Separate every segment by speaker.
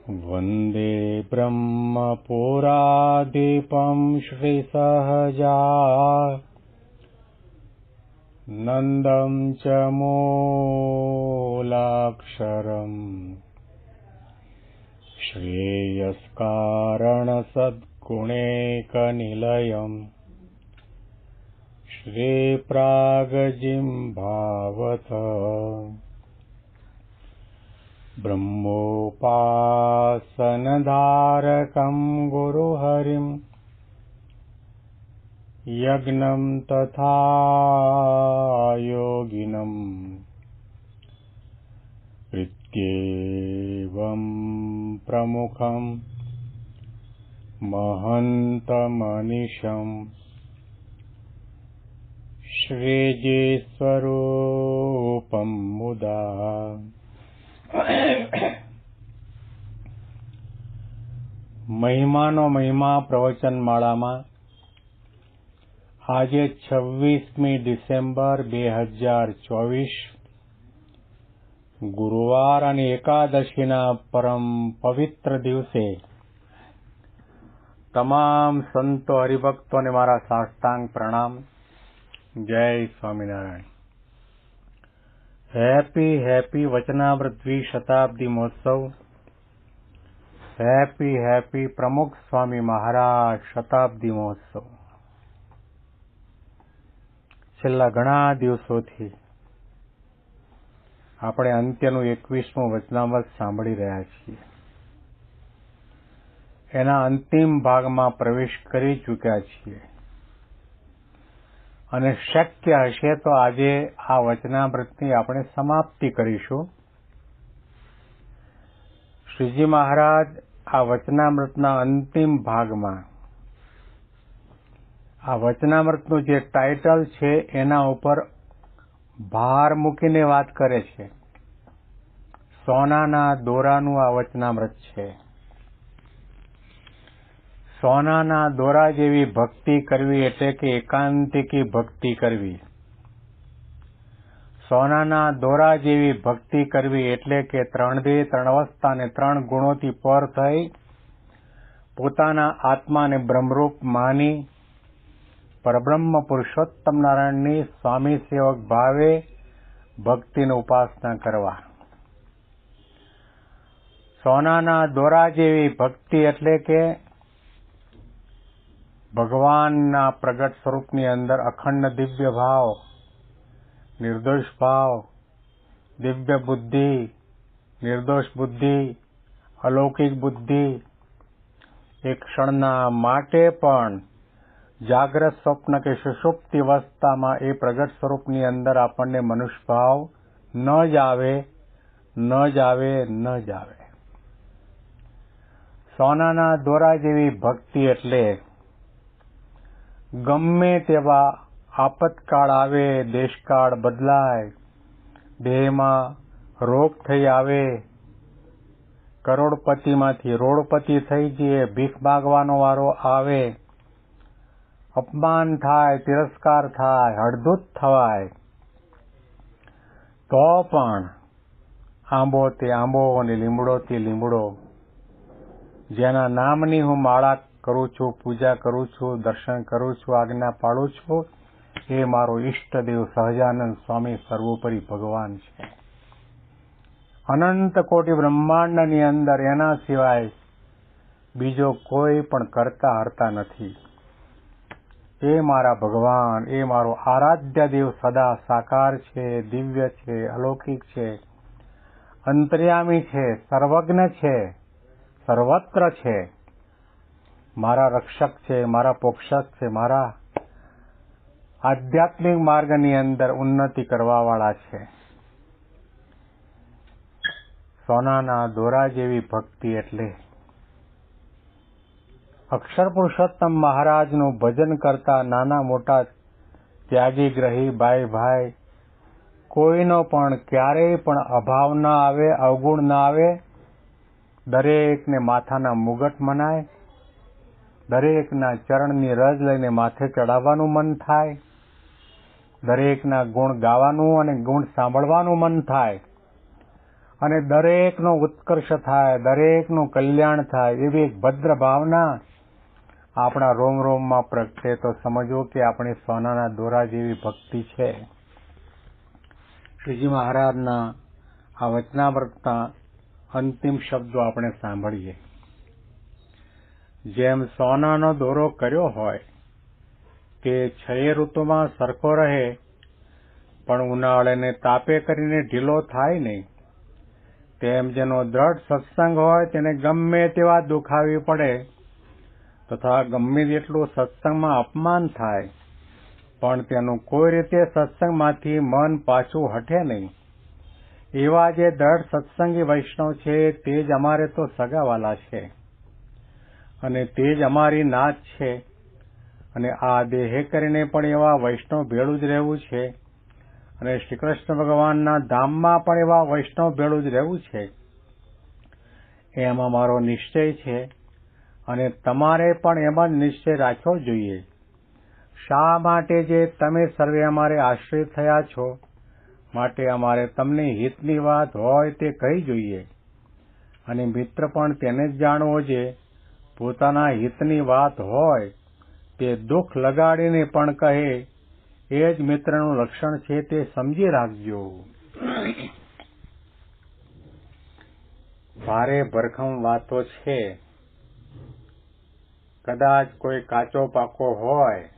Speaker 1: वन्दे ब्रह्मपुरादीपं श्रीसहजानन्दं च मूलाक्षरम् श्रेयस्कारणसद्गुणैकनिलयम् श्रीप्रागजिह्वावथ ब्रह्मोपासनधारकं गुरुहरिं यज्ञं तथा योगिनं इत्येवं प्रमुखं महन्तमनिशम् श्रीजीस्वरूपं मुदा મહિમાનો મહિમા પ્રવચન માળામાં આજે 26મી ડિસેમ્બર 2024 ગુરુવાર અને એકાદશીના પરમ પવિત્ર દિવસે તમામ સંતો હરિભક્તોને મારા સાષ્ટાંગ પ્રણામ. જય સ્વામિનારાયણ. હેપી વચનામૃત દ્વિશતાબ્દી મહોત્સવ. હેપી પ્રમુખ સ્વામી મહારાજ શતાબ્દી મહોત્સવ. છેલ્લા ઘણા દિવસોથી આપણે અંત્યનું 21મું વચનામૃત સાંભળી રહ્યા છીએ. એના અંતિમ ભાગમાં પ્રવેશ કરી ચૂક્યા છીએ અને શક્ય હશે તો આજે આ વચનામૃતની આપણે સમાપ્તિ કરીશું. શ્રીજી મહારાજ આ વચનામૃતના અંતિમ ભાગમાં આ વચનામૃતનું જે ટાઇટલ છે એના ઉપર ભાર મૂકીને વાત કરે છે. સોનાના દોરાનું આ વચનામૃત છે. સોનાના દોરા જેવી ભક્તિ કરવી એટલે કે એકાંતિકી ભક્તિ કરવી. સોનાના દોરા જેવી ભક્તિ કરવી એટલે કે 3 દેહ 3 અવસ્થા અને 3 ગુણોથી પર થઈ પોતાના આત્માને બ્રહ્મરૂપ માની પરબ્રહ્મ પુરુષોત્તમ નારાયણની સ્વામી સેવક ભાવે ભક્તિની ઉપાસના કરવા. સોનાના દોરા જેવી ભક્તિ એટલે કે ભગવાનના પ્રગટ સ્વરૂપની અંદર અખંડ દિવ્ય ભાવ, નિર્દોષ ભાવ, દિવ્ય બુદ્ધિ, નિર્દોષ બુદ્ધિ, અલૌકિક બુદ્ધિ, એક ક્ષણના માટે પણ જાગ્રત સ્વપ્ન કે સુષુપ્તિ અવસ્થામાં એ પ્રગટ સ્વરૂપની અંદર આપણને મનુષ્ય ભાવ ન જ આવે. સોનાના દોરા જેવી ભક્તિ એટલે ગમે તેવા આપતકાળ આવે, દેશકાળ બદલાય, દેહમાં રોગ થઈ આવે, કરોડપતિમાંથી રોડપતિ થઈ જઈએ, ભીખ માગવાનો વારો આવે, અપમાન થાય, તિરસ્કાર થાય, હળદૂત થવાય, તો પણ આંબો તે આંબો અને લીમડો તે લીમડો, જેના નામની હું માળા કરું છું, પૂજા કરું છું, દર્શન કરું છું, આજ્ઞા પાળું છું, એ મારો ઈષ્ટદેવ સહજાનંદ સ્વામી સર્વોપરી ભગવાન છે. અનંત કોટી બ્રહ્માંડની અંદર એના સિવાય બીજો કોઈ પણ કરતા હરતા નથી. એ મારા ભગવાન, એ મારો આરાધ્ય દેવ સદા સાકાર છે, દિવ્ય છે, અલૌકિક છે, અંતર્યામી છે, સર્વજ્ઞ છે, સર્વત્ર છે, મારા રક્ષક છે, મારા પોષક છે, મારા આધ્યાત્મિક માર્ગની અંદર ઉન્નતિ કરવાવાળા છે. સોનાના દોરા જેવી ભક્તિ એટલે અક્ષર પુરુષોત્તમ મહારાજનું ભજન કરતા નાના મોટા ત્યાગી ગ્રહી ભાઈ કોઈનો પણ ક્યારેય પણ અભાવ ના આવે, અવગુણ ના આવે. દરેકને માથાના મુગટ મનાય, દરેકના ચરણની રજ લઈને માથે ચડાવવાનું મન થાય, દરેકના ગુણ ગાવાનું અને ગુણ સાંભળવાનું મન થાય. અને દરેકનો ઉત્કર્ષ થાય, દરેકનું કલ્યાણ થાય એવી એક ભદ્ર ભાવના આપણા રોમ રોમમાં પ્રગટે તો સમજવું કે આપણી સોનાના દોરા જેવી ભક્તિ છે. શ્રીજી મહારાજના આ વચનામૃતના અંતિમ શબ્દો આપણે સાંભળીએ. જેમ સોનાનો દોરો કર્યો હોય કે 6 ઋતુમાં સરખો રહે પણ ઉનાળાને તાપે કરીને ઢીલો થાય નહીં, તેમ જેનો દ્રઢ સત્સંગ હોય તેને ગમે તેવા દુઃખ આવી પડે તથા ગમે તેટલું સત્સંગમાં અપમાન થાય પણ તેનું કોઈ રીતે સત્સંગમાંથી મન પાછું હટે નહીં. એવા જે દ્રઢ સત્સંગી વૈષ્ણવ છે તે જ અમારે તો સગાવાલા છે અને તે જ અમારી નાત છે. અને આ દેહે કરીને પણ એવા વૈષ્ણવ ભેળું જ રહેવું છે અને શ્રી કૃષ્ણ ભગવાનના ધામમાં પણ એવા વૈષ્ણવ ભેળું જ રહેવું છે એમ અમારો નિશ્ચય છે અને તમારે પણ એમ જ નિશ્ચય રાખ્યો જોઈએ. શા માટે? જે તમે સર્વે અમારે આશ્રિત થયા છો માટે અમારે તમને હિતની વાત હોય તે કહી જોઈએ અને મિત્ર પણ તેને જ જાણવો છે પોતાના હિતની વાત હોય તે દુઃખ લગાડીને પણ કહે એ જ મિત્રનું લક્ષણ છે તે સમજી રાખજો. ભારે ભરખમ વાતો છે. કદાચ કોઈ કાચો પાકો હોય,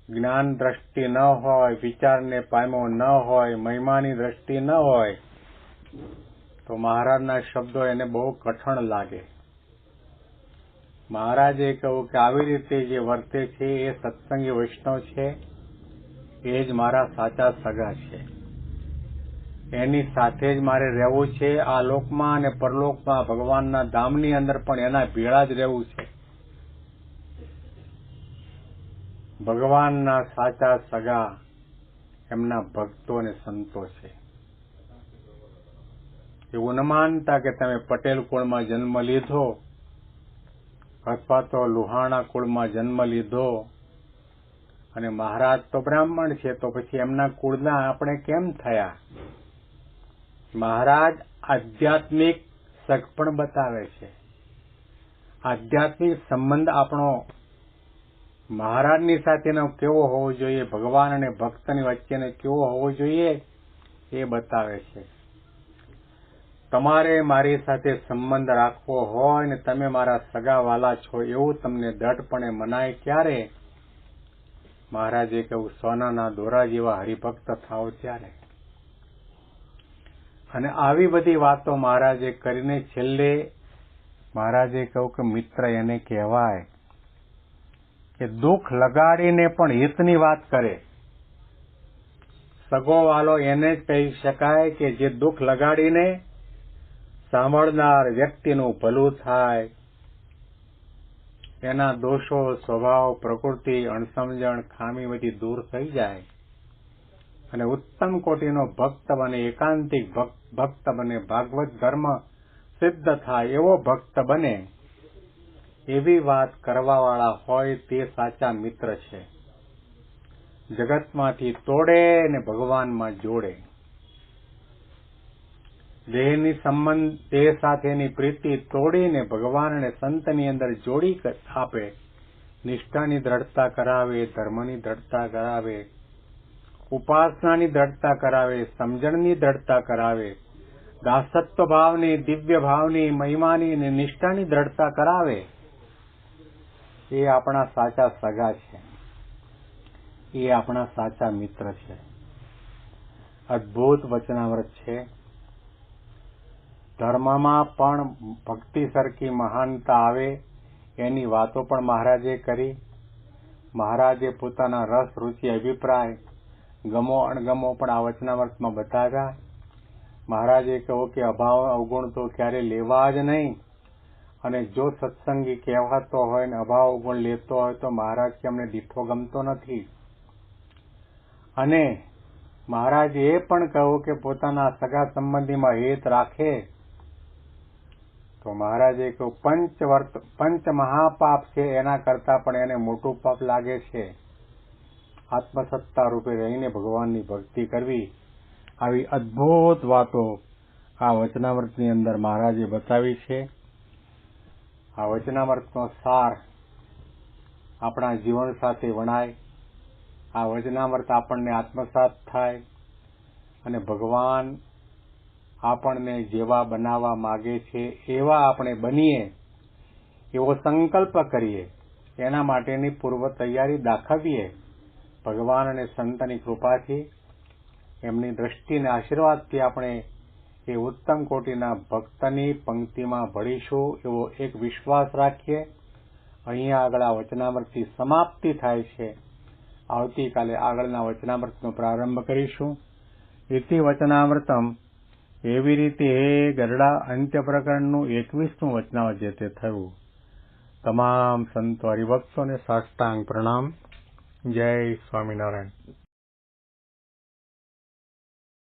Speaker 1: જ્ઞાન દ્રષ્ટિ ન હોય, વિચારને પામ્યો ન હોય, મહિમાની દ્રષ્ટિ ન હોય તો મહારાજના શબ્દો એને બહુ કઠણ લાગે. મહારાજે કહ્યું કે આવી રીતે જે વર્તે છે એ સત્સંગી વૈષ્ણવ છે, એ જ મારા સાચા સગા છે. એની સાથે જ મારે રહેવું છે. આ લોકમાં અને પરલોકમાં ભગવાનના ધામની અંદર પણ એના ભેળા જ રહેવું છે. ભગવાનના સાચા સગા એમના ભક્તો અને સંતો છે. એવું ન માનતા કે તમે પટેલ કુળમાં જન્મ લીધો અથવા તો લુહાણા કુળમાં જન્મ લીધો અને મહારાજ તો બ્રાહ્મણ છે તો પછી એમના કુળના આપણે કેમ થયા. મહારાજ આધ્યાત્મિક સગપણ બતાવે છે. આધ્યાત્મિક સંબંધ આપણો મહારાજની સાથેનો કેવો હોવો જોઈએ, ભગવાન અને ભક્તની વચ્ચેનો કેવો હોવો જોઈએ એ બતાવે છે. તમારે મારી સાથે સંબંધ રાખવો હોય ને તમે મારા સગાવાલા છો એવું તમને દ્રઢપણે મનાય ક્યારે? મહારાજે કહ્યું સોનાના દોરા જેવા હરિભક્ત થાવ ત્યારે. અને આવી બધી વાતો મહારાજે કરીને છેલ્લે મહારાજે કહ્યું કે મિત્ર એને કહેવાય કે દુઃખ લગાડીને પણ હિતની વાત કરે. સગોવાલો એને જ કહી શકાય કે જે દુઃખ લગાડીને સાંભળનાર વ્યક્તિનું ભલું થાય, એના દોષો, સ્વભાવ, પ્રકૃતિ, અણસમજણ, ખામી બધી દૂર થઈ જાય અને ઉત્તમ કોટીનો ભક્ત બને, એકાંતિક ભક્ત બને, ભાગવત ધર્મ સિદ્ધ થાય એવો ભક્ત બને, એવી વાત કરવાવાળા હોય તે સાચા મિત્ર છે. જગતમાંથી તોડે ને ભગવાનમાં જોડે. દેહની સંબંધ, દેહ સાથેની પ્રીતિ તોડીને ભગવાન અને સંતની અંદર જોડી આપે. નિષ્ઠાની દ્રઢતા કરાવે, ધર્મની દ્રઢતા કરાવે, ઉપાસનાની દ્રઢતા કરાવે, સમજણની દ્રઢતા કરાવે, દાસત્વ ભાવની, દિવ્ય ભાવની, મહિમાની અને નિષ્ઠાની દ્રઢતા કરાવે. એ આપણા સાચા સગા છે. એ આપણા સાચા મિત્ર છે. અદ્ભુત વચનામૃત છે. ધર્મમાં પણ ભક્તિ સરખી મહાનતા આવે એની વાતો પણ મહારાજે કરી. મહારાજે પોતાના રસ, રુચિ, અભિપ્રાય, ગમો અણગમો પણ આ વચનામૃતમાં બતાવ્યા. મહારાજે કહ્યું કે અભાવ અવગુણ તો ક્યારે લેવા જ નહીં અને જો સત્સંગી કહેવાતો હોય ને અભાવ અવગુણ લેતો હોય તો મહારાજ કે અમને દીઠો ગમતો નથી. અને મહારાજે એ પણ કહ્યું કે પોતાના સગા સંબંધીમાં હિત રાખે તો મહારાજે કહ્યું પંચ મહાપાપ છે એના કરતા પણ એને મોટું પાપ લાગે છે આત્મસત્તા રૂપે રહીને ભગવાનની ભક્તિ કરવી. આવી અદ્ભુત વાતો આ વચનામૃતની અંદર મહારાજે બતાવી છે. આ વચનામૃતનો સાર આપણા જીવન સાથે વણાય, આ વચનામૃત આપણને આત્મસાત થાય અને ભગવાન આપણને જેવા બનાવવા માગે છે એવા આપણે બનીએ એવો સંકલ્પ કરીએ, એના માટેની પૂર્વ તૈયારી દાખવીએ. ભગવાન અને સંતની કૃપાથી, એમની દ્રષ્ટિને આશીર્વાદથી આપણે એ ઉત્તમ કોટીના ભક્તની પંક્તિમાં ભળીશું એવો એક વિશ્વાસ રાખીએ. અહીંયા આગળ આ વચનામૃતની સમાપ્તિ થાય છે. આવતીકાલે આગળના વચનામૃતનો પ્રારંભ કરીશું. ઇતિ વચનામૃતમ. એવી રીતે હે ગરડા અંત્ય પ્રકરણનું 21મું વચનામૃત જે તે થયું. તમામ સંતો હરિભક્તોને સાષ્ટાંગ પ્રણામ. જય સ્વામિનારાયણ.